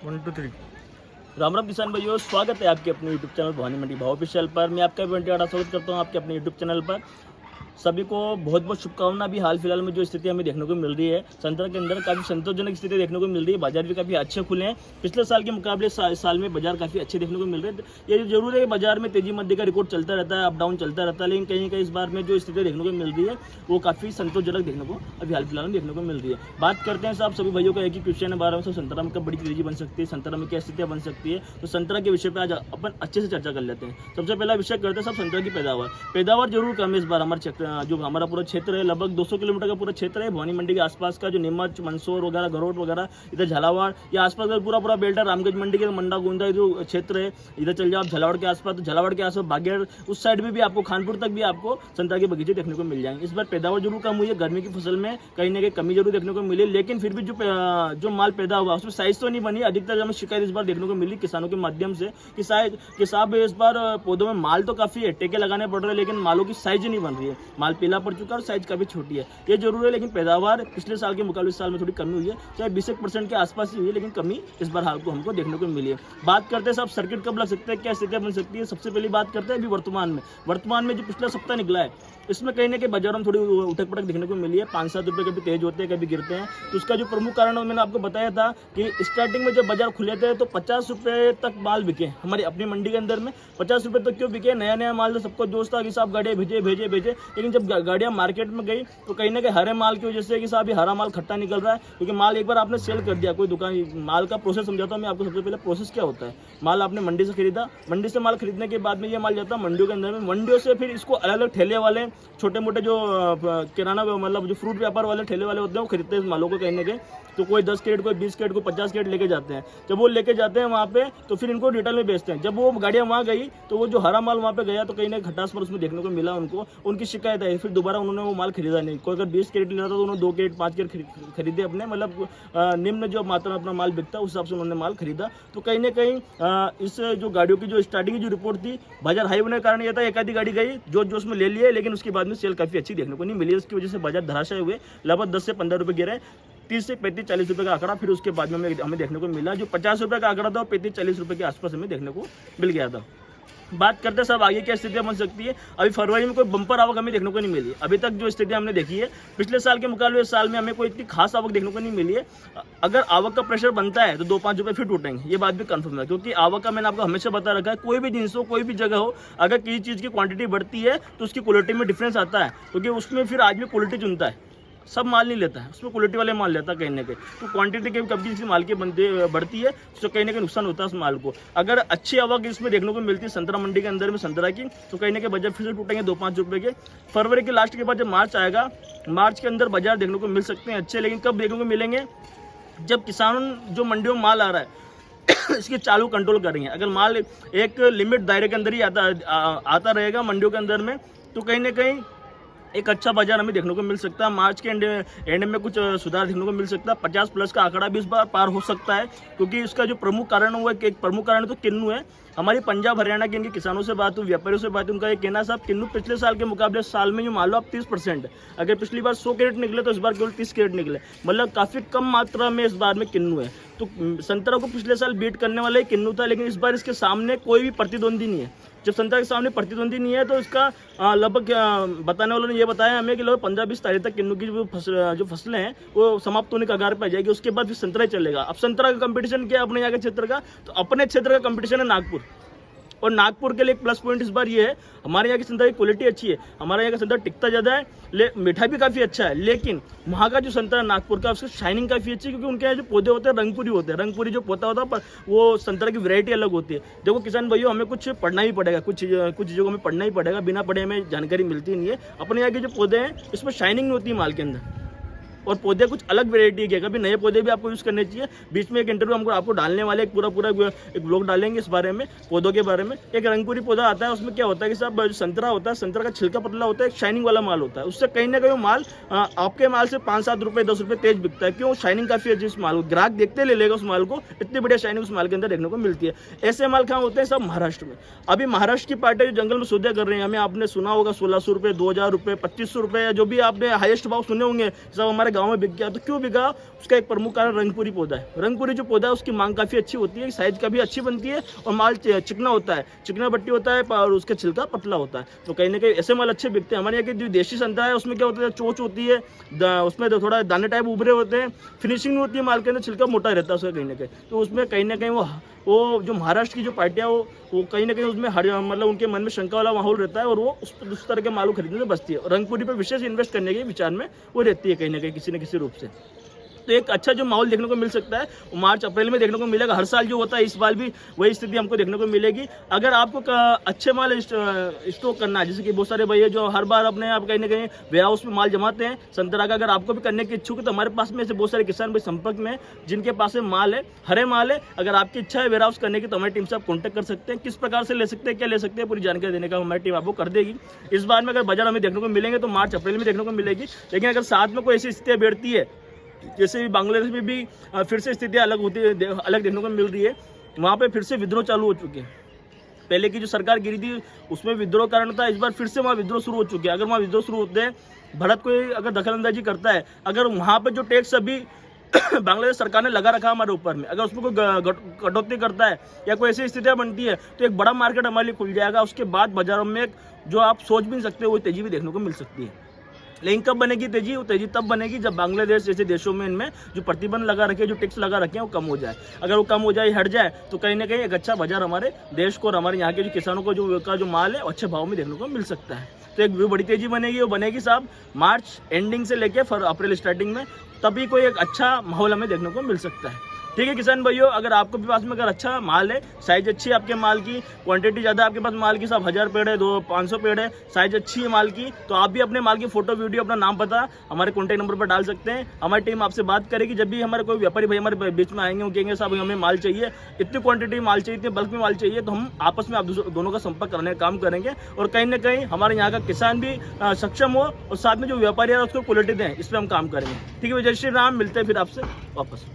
1 2 3। राम राम किसान भाइयों, स्वागत है आपके अपने यूट्यूब चैनल भवानी मंडी भाव ऑफिशियल पर। मैं आपका स्वागत करता हूं आपके अपने यूट्यूब चैनल पर। सभी को बहुत बहुत शुभकामना। भी हाल फिलहाल में जो स्थिति हमें देखने को मिल रही है, संतरा के अंदर काफ़ी संतोषजनक स्थिति देखने को मिल रही है। बाजार भी काफ़ी अच्छे खुले हैं। पिछले साल के मुकाबले साल में बाजार काफ़ी अच्छे देखने को मिल रहे हैं। ये जरूर है कि बाजार में तेजी मध्य का रिकॉर्ड चलता रहता है, अप डाउन चलता रहता है, लेकिन कहीं कहीं इस बार में जो स्थिति देखने को मिल रही है वो काफ़ी संतोषजनक देखने को अभी हाल फिलहाल में देखने को मिल रही है। बात करते हैं साहब सभी भाइयों का एक ही क्वेश्चन है बारे में, संतरा में कब बड़ी तेजी बन सकती है, संतरा में क्या स्थितियाँ बन सकती है। तो संतरा के विषय पर आज अपन अच्छे से चर्चा कर लेते हैं। सबसे पहला विषय करते हैं सब संतरा की पैदावार जरूर कम है इस बार। जो हमारा पूरा क्षेत्र है, लगभग 200 किलोमीटर का पूरा क्षेत्र है। भवानी मंडी के आसपास का जो नीमच, मंदसौर वगैरह, घरोट वगैरह, इधर झालावाड़, ये आसपास का पूरा बेल्ट है। रामगंज मंडी के मंडा गोंदा जो क्षेत्र है, इधर चल जाओ आप झालावाड़ के आसपास, तो झालावाड़ के आसपास बागेर उस साइड में भी आपको, खानपुर तक भी आपको संतरा के बगीचे देखने को मिल जाएंगे। इस बार पैदावार जरूर कम हुई है। गर्मी की फसल में कहीं ना कहीं कमी जरूर देखने को मिली, लेकिन फिर भी जो माल पैदा हुआ उसमें साइज तो नहीं बनी। अधिकतर हमें शिकायत इस बार देखने को मिली किसानों के माध्यम से कि साहब इस बार पौधों में माल तो काफी है, टेके लगाने पड़ रहे हैं, लेकिन मालों की साइज नहीं बन रही है। माल पीला पड़ चुका है और साइज काफी छोटी है। ये जरूर है, लेकिन पैदावार पिछले साल के मुकाबले इस साल में थोड़ी कमी हुई है। चाहे 20% के आसपास ही हुई है, लेकिन कमी इस बार हमको देखने को मिली है। बात करते हैं साहब सर्किट कब लग सकते हैं, क्या स्थितियां बन सकती है। सबसे पहली बात करते हैं अभी वर्तमान में जो पिछला सप्ताह निकला है, इसमें कहीं ना कहीं बाजारों में थोड़ी उठक पटक देखने को मिली है। 5-7 रुपये कभी तेज होते हैं, कभी गिरते हैं। तो उसका जो प्रमुख कारण मैंने आपको बताया था कि स्टार्टिंग में जब बाजार खुले थे तो 50 रुपये तक माल बिके हमारी अपनी मंडी के अंदर में। 50 रुपये तक क्यों बिके? नया माल तो सबको जोश था कि साहब गाड़ियाँ भेजे, लेकिन जब गाड़ियाँ मार्केट में गई तो कहीं ना कहीं हरे माल की वजह से कि साहब ये हरा माल खट्टा निकल रहा है, क्योंकि माल एक बार आपने सेल कर दिया। कोई दुकान, माल का प्रोसेस समझाता हूँ मैं आपको। सबसे पहले प्रोसेस क्या होता है, माल आपने मंडी से खरीदा, मंडी से माल खरीदने के बाद में ये माल जाता है मंडियों के अंदर में। मंडियों से फिर इसको अलग अलग ठेले वाले, छोटे मोटे जो किराना मतलब जो फ्रूट व्यापार वाले ठेले वाले होते हैं, वो खरीदते हैं इस मालों को कहीं ना कहीं। तो कोई 10 कैरेट, कोई 20 कैरेट, कोई 50 कैरेट लेके जाते हैं। जब वो लेके जाते हैं वहाँ पे तो फिर इनको रिटेल में बेचते हैं। जब वो गाड़ियाँ वहाँ गई तो वो जो हरा माल वहाँ पे गया तो कहीं ना खटास पर उसमें देखने को मिला उनको, उनकी शिकायत आई। फिर दोबारा उन्होंने वो माल खरीदा नहीं। कोई अगर 20 कैरेट लेना था तो उन्होंने 2 कैरेट 5 कैरेट खरीदे अपने, मतलब निम्न जो मात्रा में अपना माल बिकता है उस हिसाब से उन्होंने माल खरीदा। तो कहीं ना कहीं इस जो गाड़ियों की जो स्टार्टिंग की जो रिपोर्ट थी, बाजार हाई होने के कारण यह था एक आधी गाड़ी गई जोश में ले लिए, लेकिन उसके बाद में सेल काफ़ी अच्छी देखने को नहीं मिली। उसकी वजह से बाजार धराशायी हुए, लगभग 10 से 15 रुपये गिरे। 30 से 35-40 रुपये का आंकड़ा फिर उसके बाद में हमें देखने को मिला। जो 50 रुपये का आंकड़ा था वो 35-40 रुपये के आसपास हमें देखने को मिल गया था। बात करते हैं सब आगे क्या स्थितियां बन सकती है। अभी फरवरी में कोई बम्पर आवक हमें देखने को नहीं मिली। अभी तक जो स्थिति हमने देखी है, पिछले साल के मुकाबले इस साल में हमें कोई इतनी खास आवक देखने को नहीं मिली है। अगर आवक का प्रेशर बनता है तो 2-5 रुपये फिर टूटेंगे, ये बात भी कंफर्म है। क्योंकि आवक का मैंने आपको हमेशा बता रखा है, कोई भी जिनिस हो, कोई भी जगह हो, अगर किसी चीज़ की क्वांटिटी बढ़ती है तो उसकी क्वालिटी में डिफरेंस आता है। क्योंकि उसमें फिर आदमी क्वालिटी चुनता है, सब माल नहीं लेता है, उसमें क्वालिटी वाले माल लेता है कहीं ना कहीं। तो क्वांटिटी के कभी किसी माल की बढ़ती है तो कहीं ना कहीं नुकसान होता है उस माल को। अगर अच्छी आवक इसमें देखने को मिलती है संतरा मंडी के अंदर में संतरा की, तो कहीं ना कहीं बाजार फिर से टूटेंगे 2-5 रुपये के। फरवरी के लास्ट के बाद जब मार्च आएगा, मार्च के अंदर बाजार देखने को मिल सकते हैं अच्छे, लेकिन कब देखने को मिलेंगे? जब किसान जो मंडियों में माल आ रहा है इसकी चालू कंट्रोल करेंगे। अगर माल एक लिमिट दायरे के अंदर ही आता रहेगा मंडियों के अंदर में, तो कहीं ना कहीं एक अच्छा बाजार हमें देखने को मिल सकता है। मार्च के एंड में कुछ सुधार देखने को मिल सकता है। 50 प्लस का आंकड़ा भी इस बार पार हो सकता है, क्योंकि इसका जो प्रमुख कारण हुआ, एक प्रमुख कारण तो किन्नू है। हमारी पंजाब हरियाणा के इनके किसानों से बात हुई, व्यापारियों से बात हुई, उनका ये कहना साहब किन्नू पिछले साल के मुकाबले साल में जो मान लो आप 30%, अगर पिछली बार 100 कैरेट निकले तो इस बार केवल 30 कैरेट निकले, मतलब काफ़ी कम मात्रा में इस बार में किन्नू है। तो संतरा को पिछले साल बीट करने वाला ही किन्नू था, लेकिन इस बार इसके सामने कोई भी प्रतिद्वंदी नहीं है। जब संतरा के सामने प्रतिद्वंदी नहीं है तो इसका लगभग बताने वालों ने ये बताया हमें कि लगभग 15-20 तारीख तक किन्नू की जो फसलें हैं वो समाप्त होने का कगार पर आ जाएगी। उसके बाद फिर संतरा ही चलेगा। अब संतरा का कंपटीशन क्या है अपने यहाँ के क्षेत्र का? तो अपने क्षेत्र का कंपटीशन है नागपुर। और नागपुर के लिए एक प्लस पॉइंट इस बार ये है, हमारे यहाँ की संतरा की क्वालिटी अच्छी है, हमारे यहाँ का संतरा टिकता ज़्यादा है, मीठा भी काफ़ी अच्छा है। लेकिन वहाँ का जो संतरा नागपुर का, उसकी शाइनिंग काफ़ी अच्छी है, क्योंकि उनके यहाँ जो पौधे होते हैं रंगपुरी होते हैं। रंगपुरी जो पौधा होता है पर वो संतरा की वैरायटी अलग होती है। देखो किसान भाइयों, हमें कुछ पढ़ना ही पड़ेगा, कुछ चीज़ों को हमें पढ़ना ही पड़ेगा, बिना पढ़े हमें जानकारी मिलती नहीं है। अपने यहाँ के जो पौधे हैं इसमें शाइनिंग नहीं होती है माल के अंदर, और पौधे कुछ अलग वेरायटी के, कभी नए पौधे भी आपको यूज़ करने चाहिए। बीच में एक इंटरव्यू हमको आपको डालने वाले, एक पूरा एक ब्लॉग डालेंगे इस बारे में, पौधों के बारे में। एक रंगपुरी पौधा आता है, उसमें क्या होता है कि साहब संतरा होता है, संतरा का छिलका पतला होता है, एक शाइनिंग वाला माल होता है। उससे कहीं ना कहीं वो माल आपके माल से 5-7 रुपये 10 रुपये तेज बिकता है। क्यों? शाइनिंग काफ़ी अच्छी उस माल को, ग्राहक देखते ले लेगा उस माल को, इतनी बढ़िया शाइनिंग उस माल के अंदर देखने को मिलती है। ऐसे माल कहाँ होते हैं? सब महाराष्ट्र में। अभी महाराष्ट्र की पार्टी जो जंगल में सौदे कर रहे हैं, हमें आपने सुना होगा 1600 रुपये, 2000 रुपये, 2500 रुपये, जो भी आपने हाईएस्ट भाव सुने होंगे, सब हमारे गाँव में बिक गया। तो क्यों बिका? उसका एक प्रमुख कारण रंगपुरी पौधा है। रंगपुरी जो पौधा है उसकी मांग काफ़ी अच्छी होती है, साइज़ का भी अच्छी बनती है और माल चिकना होता है, चिकना पट्टी होता है और उसका छिलका पतला होता है। तो कहीं ना कहीं ऐसे माल अच्छे बिकते हैं। हमारे यहाँ की जो देशी संतरा है उसमें क्या होता है, चोच होती है, उसमें तो थोड़ा दाने टाइप उभरे होते हैं, फिनिशिंग नहीं होती है माल के अंदर, छिलका मोटा रहता है उसका कहीं ना कहीं। तो उसमें कहीं ना कहीं वो जो महाराष्ट्र की जो पार्टियाँ वो कहीं ना कहीं उसमें मतलब उनके मन में शंका वाला माहौल रहता है और वो उस तरह के माल खरीदने से बचती है। और रंगपुरी पर विशेष इन्वेस्ट करने के विचार में वो रहती है कहीं ना कहीं किसी न किसी रूप से। तो एक अच्छा जो माहौल देखने को मिल सकता है वो मार्च अप्रैल में देखने को मिलेगा। हर साल जो होता है इस बार भी वही स्थिति हमको देखने को मिलेगी। अगर आपको अच्छे माल स्टॉक करना है, जैसे कि बहुत सारे भैया जो हर बार अपने आप कहीं ना कहीं वेयर हाउस में माल जमाते हैं संतरा का, अगर आपको भी करने की इच्छुक है तो हमारे पास में ऐसे बहुत सारे किसान भाई संपर्क में जिनके पास में माल है, हरे माल है। अगर आपकी इच्छा है वेयर हाउस करने की तो हमारी टीम से आप कॉन्टैक्ट कर सकते हैं। किस प्रकार से ले सकते हैं, क्या ले सकते हैं, पूरी जानकारी देने का हमारी टीम आपको कर देगी। इस बार में अगर बाजार हमें देखने को मिलेंगे तो मार्च अप्रैल में देखने को मिलेगी। लेकिन अगर साथ में कोई ऐसी स्थितियाँ बैठती है, जैसे बांग्लादेश में भी फिर से स्थितियाँ अलग होती है, अलग देखने को मिल रही है। वहाँ पे फिर से विद्रोह चालू हो चुके हैं। पहले की जो सरकार गिरी थी उसमें विद्रोह कारण था, इस बार फिर से वहाँ विद्रोह शुरू हो चुके हैं। अगर वहाँ विद्रोह शुरू होते हैं, भारत कोई अगर दखलंदाजी करता है, अगर वहाँ पर जो टैक्स अभी बांग्लादेश सरकार ने लगा रखा हमारे ऊपर में, अगर उसमें कोई कटौती करता है या कोई ऐसी स्थितियाँ बनती है तो एक बड़ा मार्केट हमारे लिए खुल जाएगा। उसके बाद बाजारों में जो आप सोच भी नहीं सकते वो तेजी भी देखने को मिल सकती है। लेकिन कब बनेगी तेजी? वो तेजी तब बनेगी जब बांग्लादेश जैसे देशों में इनमें जो प्रतिबंध लगा रखे, जो टैक्स लगा रखे हैं वो कम हो जाए। अगर वो कम हो जाए, हट जाए, तो कहीं ना कहीं एक अच्छा बाजार हमारे देश को और हमारे यहाँ के जो किसानों को जो माल है अच्छे भाव में देखने को मिल सकता है। तो एक बड़ी तेजी बनेगी, वो बनेगी साहब मार्च एंडिंग से लेके अप्रैल स्टार्टिंग में, तभी कोई एक अच्छा माहौल हमें देखने को मिल सकता है। ठीक है किसान भाइयों, अगर आपके पास में अगर अच्छा माल है, साइज अच्छी है आपके माल की, क्वांटिटी ज़्यादा आपके पास माल की, सब 1000 पेड़ है, 500 पेड़ है, साइज अच्छी है माल की, तो आप भी अपने माल की फोटो वीडियो अपना नाम पता हमारे कॉन्टैक्ट नंबर पर डाल सकते हैं। हमारी टीम आपसे बात करेगी। जब भी हमारे कोई व्यापारी भाई हमारे बीच में आएंगे, वो कहेंगे साहब हमें माल चाहिए, इतनी क्वांटिटी माल चाहिए, इतने बल्क में माल चाहिए, तो हम आपस में आप दोनों का संपर्क करने का काम करेंगे। और कहीं ना कहीं हमारे यहाँ का किसान भी सक्षम हो और साथ में जो व्यापारी है उसको क्वालिटी दें, इस पर हम काम करेंगे। ठीक है, जय श्री राम। मिलते हैं फिर आपसे वापस।